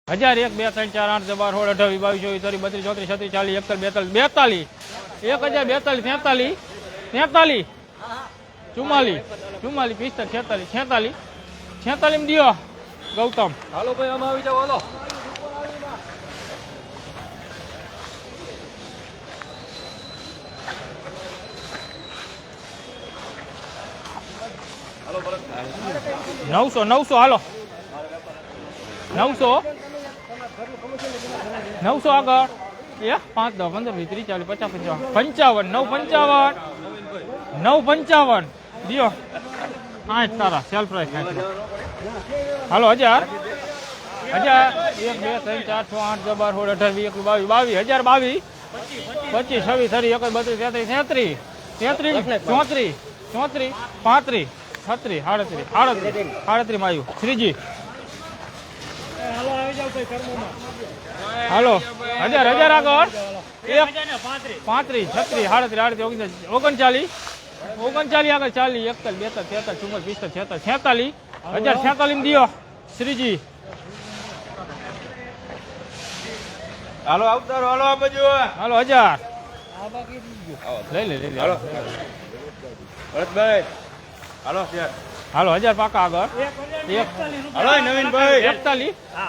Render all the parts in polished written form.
1000 1 2 3 4 8 10 12 16 18 22 23 34 35 40 41 42 1042 43 44 45 46 46 દિયો ગૌતમ. હાલો ભાઈ આમાં આવી જાવ. હાલો 900 હાલો 900 આગળ 1 5 10 15 20 30 40 50 55 955 દિયો 8 તારા સેલ્ફ રાઈટ હાલો 1000 1 2 3 4 6 8 10 12 16 18 20 22 25 26 30 31 32 33 34 35 37 માં આવ્યું શ્રીજી. હાલો 1000 આગળ 1 35 36 38 39 આગળ 40 41 42 43 44 45 46 દિયો શ્રીજી. હાલો આવતારો હાલો આ બાજુ. હાલો 1000 લઈ લે હાલો ભરતભાઈ હાલો શેર. હાલો 1000 પાકા આગળ 1 હાલો નવીનભાઈ 41 42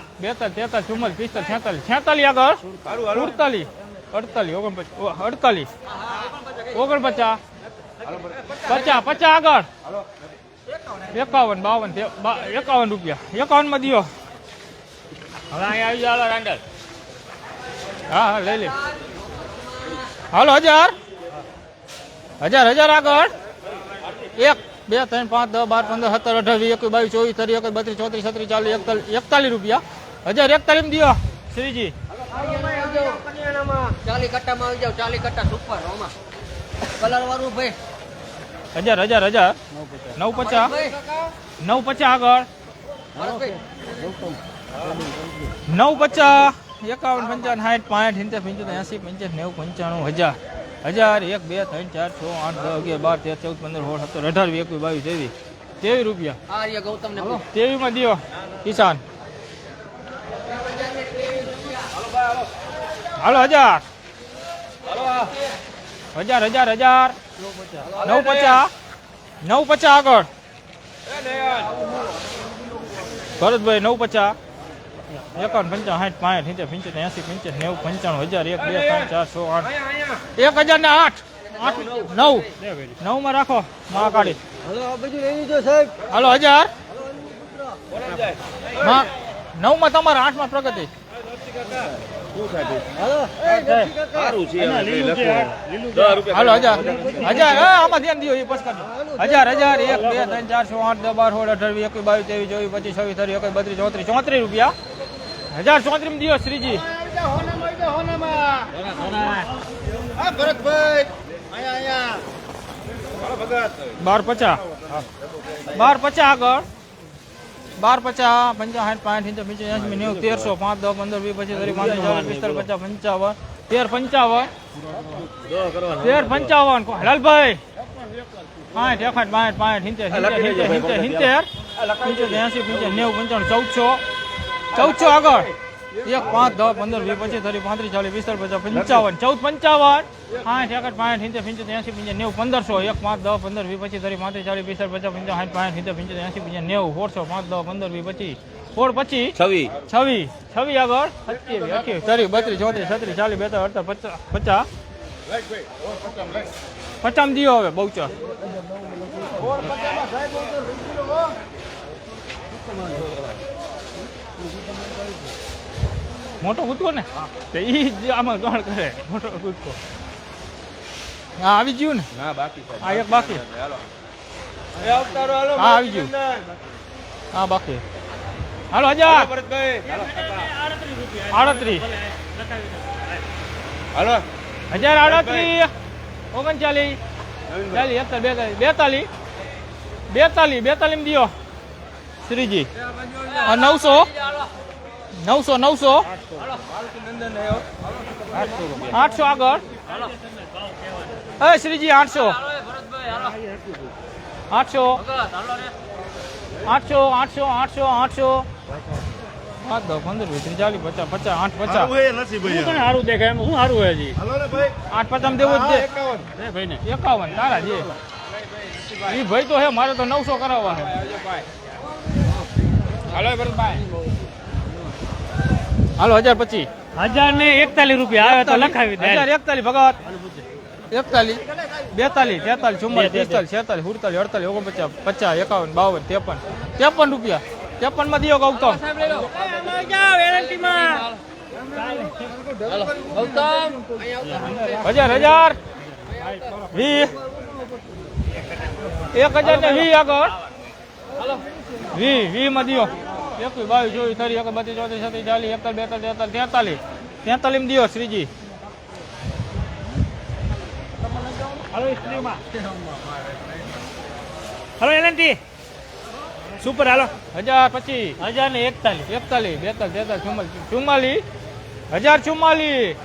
43 44 આગળ 47 48 49 50 આગળ 51 રૂપિયા 51 માં દિયો. હવે અહીંયા આવી જાવ રાંડલ. હા લઈ લે. હાલો 1000 આગળ 1 2 3 5 10 12 15 17 18 20 21 22 23 34 35 40 41 રૂપિયા 1041 દિયો શ્રીજી. 40 કટ્ટામાં આવી જાવ. 40 કટ્ટા સુપર ઓમાં કલર વાળું ભાઈ 1000 950 આગળ 950 51 55 60 65 80 85 90 95 1000 1 2 3 4 6 8 10 11 12 13 14 15 16 17 18 21 22 23 રૂપિયા. આ રે ગૌતમ ને 23 માં દિયો કિસાન. હાલો 1000 950 આગળ ભરતભાઈ 950 51 55 60 65 80 85 90 1000 1 2 3 4 6 8 1000 ને 9 માં રાખો માં કાઢી. હલો આ બાજુ લઈ લીધો સાહેબ. હાલો 1000 9 માં તમારા 8 માં પ્રગતિ. હાલો 1000 આમાં ધ્યાન દિયો એ પસ કરજો. 1000 1 2 3 4 6 8 10 12 16 18 21 22 23 24 25 31 32 રૂપિયા 1034 દિયો શ્રીજી. ભરતભાઈ 1250 આગળ 1250 55 60 65 80 90 1300 5 10 15 20 25 30 45 55 1355 લાલભાઈ 60 61 62 1400 આગળ 1 5 10 15 20 25 30 35 40 45 55 14 55 60 65 80 90 1500 1 5 10 15 20 25 30 35 40 55 60 આગળ 26 30 32 34 40 42 50 દિયો હવે બહુચર. મોટો કૂદકો ને તો ઈ આમાં ગણ કરે મોટો કૂદકો. હા આવી ગયું ને. ના બાકી હા એક બાકી. એ આવતારો હાલો. હા આવી ગયું. હા બાકી. હાલો 1000 ભરતભાઈ 38 હાલો 1038 39 40 42 દિયો શ્રીજી. 900 800 આગળ શ્રીજી 800 800 800 800 800 800 5 10 15 20 30 40 50 50 8 50 સારું હે નથી ભાઈ શું સારું દેખાય એમ શું સારું હોય હજી? હાલો ને ભાઈ 8 50 માં દેવું જ છે. 51 દે ભાઈને 51 તારા જે ઈ ભાઈ તો હે મારે તો 900 કરાવવા છે. હાલો ભરતભાઈ હાલો 1025 1041 રૂપિયા આવે તો લખાવી દે. 1041 ભગત 41 42 43 44 45 46 47 48 49 50 51 52 53 53 રૂપિયા 53 માં દિયો ગૌતમ હજાર 20 1000 ને 20 આગળ 20 માં દિયો 21 22 23 24 31 32 33 43 માં દિયો શ્રીજી હાલો સ્ત્રીમાં હાલો એલએનટી સુપર હાલો 1025 1041 41 42 43 44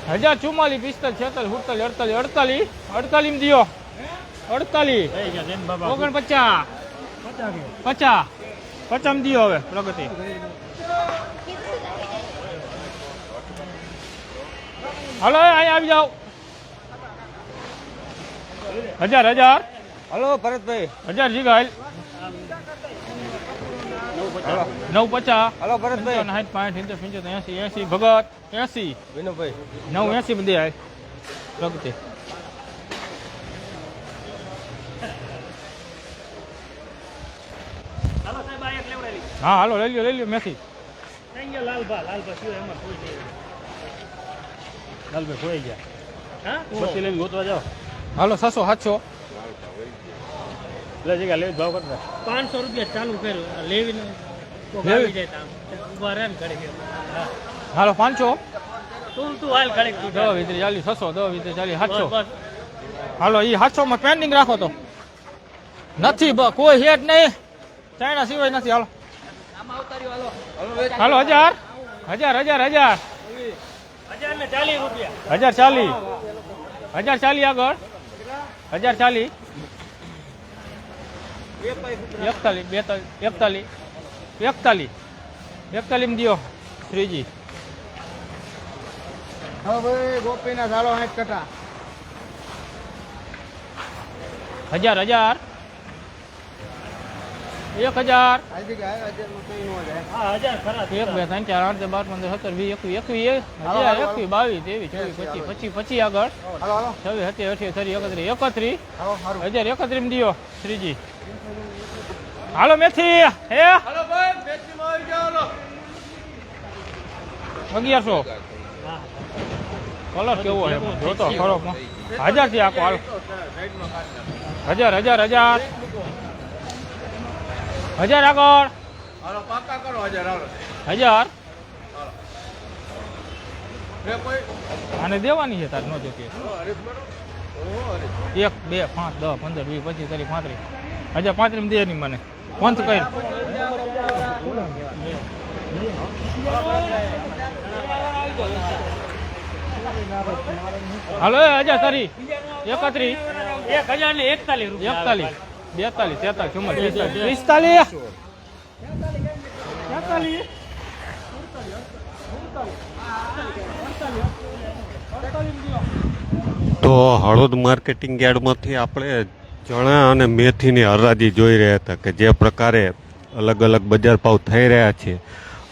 1044 45 46 47 48 દિયો 48 થઈ ગયા જૈન બાબા 49 50 50 દિયો હવે પ્રગતિ હાલો અહીંયા આવી જાઓ 1000 હલો ભરતભાઈ 1000 જીગાલ 950 હલો ભરતભાઈ 60 65 80 ભગત 80 વિનુભાઈ 980 બધી આય પ્રગતિ હાલો સાહેબ આ એક લેવડાવી હા હાલો લઈ લ્યો મેથી થઈ ગયા લાલભા શું એમાં કોઈ છે લાલભાઈ ખોઈ ગયા હા પછી લઈને ગોતવા જાઓ હાલો 600 700 એટલે જગ્યા લેવી ભાવ કરતા 500 રૂપિયા ચાલુ કર્યું લેવીને લેવી જાય તા ઉભા રહે ને ઘડી હાલો 500 તું હાલ ઘડી 10 વિતરી 40 600 10 વિતરી 40 700 બસ હાલો ઈ 700 માં પેન્ડિંગ રાખો તો નથી કોઈ હેડ નહીં ચાઇના સિવાય નથી હાલો હાલો 1000 1040 રૂપિયા 1040 આગળ 1040 41 માં દિયો શ્રીજી હા ભાઈ ગોપીનાથ હાલો 60 કટા 1000 1000 આજે ગયા આજે કઈ નો જાય હા 1000 ખરા 1 2 3 4 8 12 15 17 20 21 22 23 24 25 આગળ હાલો હાલો 26 27 28 31 હાલો સારું 1031 માં દિયો શ્રીજી હાલો મેથી હે હાલો ભાઈ મેચમાં આવી જાઓ હાલો 1100 કલર કેવો છે જોતો ખરો 1000 થી આખો હાલો 1000 આગળ હાલો પાકા કરો 1000 હાલો 1000 રે કોઈ આને દેવાની છે તાર નો જોતી હરીફ કરો 1 2 5 10 15 20 25 30 35 35 દે ની મને પંચ કઈ હાલો 1000 તારી 31 1041 રૂપિયા 41 42 43 44 45 તો હળવદ માર્કેટિંગ યાર્ડમાંથી આપણે ચણા અને મેથીની હરાજી જોઈ રહ્યા હતા કે જે પ્રકારે અલગ અલગ બજાર ભાવ થઈ રહ્યા છે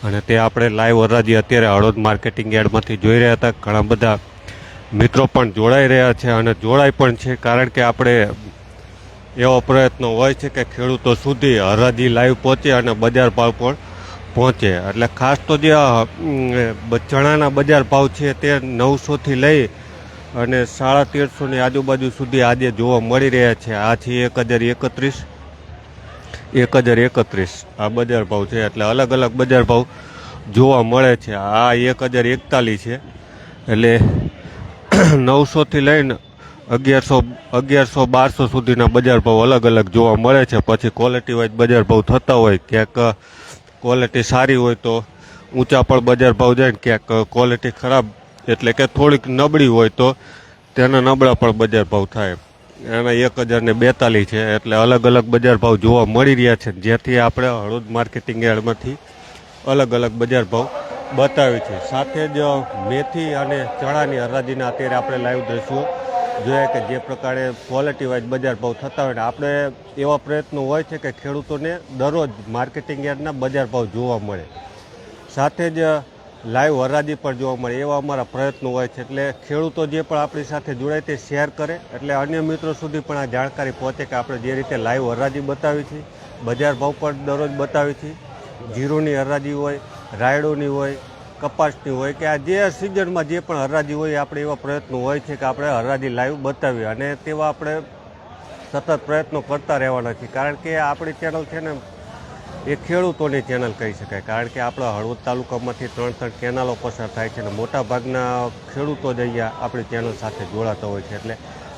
અને તે આપણે લાઈવ હરાજી અત્યારે હળવદ માર્કેટિંગ યાર્ડમાંથી જોઈ રહ્યા હતા. ઘણા બધા મિત્રો પણ જોડાઈ રહ્યા છે અને જોડાઈ પણ છે, કારણ કે આપણે એવો પ્રયત્ન હોય છે કે ખેડૂતો સુધી હરાજી લાઈવ પહોંચે અને બજાર ભાવ પણ પહોંચે. એટલે ખાસ તો જે ચણાના બજાર ભાવ છે તે 900થી લઈ અને 1350ની આજુબાજુ સુધી આજે જોવા મળી રહ્યા છે. આ છે 1031 આ બજાર ભાવ છે. એટલે અલગ અલગ બજાર ભાવ જોવા મળે છે. આ 1041 છે, એટલે 900થી લઈને 1100 1200 સુધીના બજાર ભાવ અલગ અલગ જોવા મળે છે. પછી ક્વોલિટી વાઇઝ બજાર ભાવ થતા હોય, ક્યાંક ક્વોલિટી સારી હોય તો ઊંચા પણ બજાર ભાવ જાય, ક્યાંક ક્વોલિટી ખરાબ એટલે કે થોડીક નબળી હોય તો તેના નબળા પણ બજાર ભાવ થાય. એના 1042 છે. એટલે અલગ અલગ બજાર ભાવ જોવા મળી રહ્યા છે, જેથી આપણે હળવદ માર્કેટિંગ યાર્ડમાંથી અલગ અલગ બજાર ભાવ બતાવે છે. સાથે જ મેથી અને ચણાની હરાજીના અત્યારે આપણે લાઈવ દ્રશ્યો જોયા કે જે પ્રકારે ક્વોલિટી વાઇઝ બજાર ભાવ થતા હોય ને આપણે એવા પ્રયત્નો હોય છે કે ખેડૂતોને દરરોજ માર્કેટિંગ યાર્ડના બજાર ભાવ જોવા મળે, સાથે જ લાઈવ હરાજી પણ જોવા મળે એવા અમારા પ્રયત્નો હોય છે. એટલે ખેડૂતો જે પણ આપણી સાથે જોડાય તે શેર કરે એટલે અન્ય મિત્રો સુધી પણ આ જાણકારી પહોંચે કે આપણે જે રીતે લાઈવ હરાજી બતાવી છે, બજાર ભાવ પણ દરરોજ બતાવી છે. જીરુની હરાજી હોય, રાયડોની હોય, કપાસની હોય કે આ જે સિઝનમાં જે પણ હરાજી હોય આપણે એવા પ્રયત્નો હોય છે કે આપણે હરાજી લાઈવ બતાવીએ અને તેવા આપણે સતત પ્રયત્નો કરતા રહેવાના છીએ. કારણ કે આપણી ચેનલ છે ને એ ખેડૂતોની ચેનલ કહી શકાય, કારણ કે આપણા હળવદ તાલુકામાંથી 3 કેનાલો પસાર થાય છે અને મોટાભાગના ખેડૂતો જ અહીંયા આપણી ચેનલ સાથે જોડાતા હોય છે. એટલે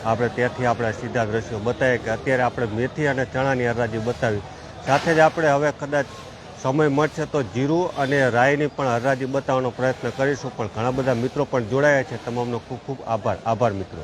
આપણે ત્યાંથી આપણે સીધા દ્રશ્યો બતાવીએ કે અત્યારે આપણે મેથી અને ચણાની હરાજી બતાવી, સાથે જ આપણે હવે કદાચ સમય મળશે તો જીરું અને રાઈની પણ હરાજી બતાવવાનો પ્રયત્ન કરીશું. પણ ઘણા બધા મિત્રો પણ જોડાયા છે, તમામનો ખૂબ ખૂબ આભાર મિત્રો.